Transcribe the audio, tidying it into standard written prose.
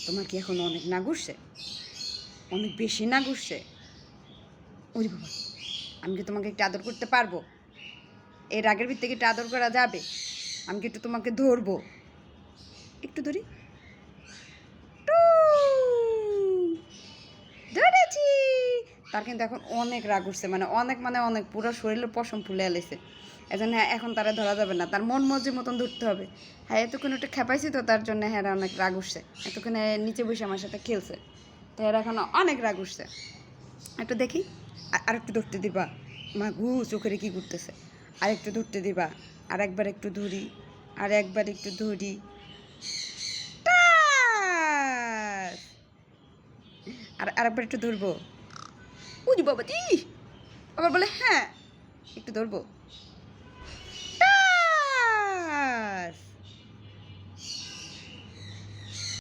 তোমার কি এখন অনেক না ঘুরছে? অনেক বেশি না ঘুরছে? ওরে বাবা, আমি কি তোমাকে একটু আদর করতে পারবো? এই রাগের ভিত্তি একটু আদর করা যাবে? আমি কি একটু তোমাকে ধরবো? একটু ধরি। টু! ধরেছি। তার কিন্তু এখন অনেক রাগ উঠছে, মানে অনেক পুরো শরীরের পশম ফুলে এলেছে। এজন্য এখন তারা ধরা যাবে না, তার মন মর্জির মতন ধরতে হবে। হ্যাঁ, এতক্ষণ একটু খেপাইছি তো, তার জন্য হ্যাঁ অনেক রাগ উঠছে। এতক্ষণে নিচে বসে আমার সাথে খেলছে, তো এর এখন অনেক রাগ উঠছে। একটু দেখি, আর একটু ধরতে দিবা? মা ঘু চোখের কি করতেছে? আর একটু ধরতে দিবা? আর একবার একটু ধরি, আর একবার একটু ধরি। টাস! আর আরেকবার একটু ধরবো। উজি বাবা দি, আবার বলে হ্যাঁ, একটু ধরবো।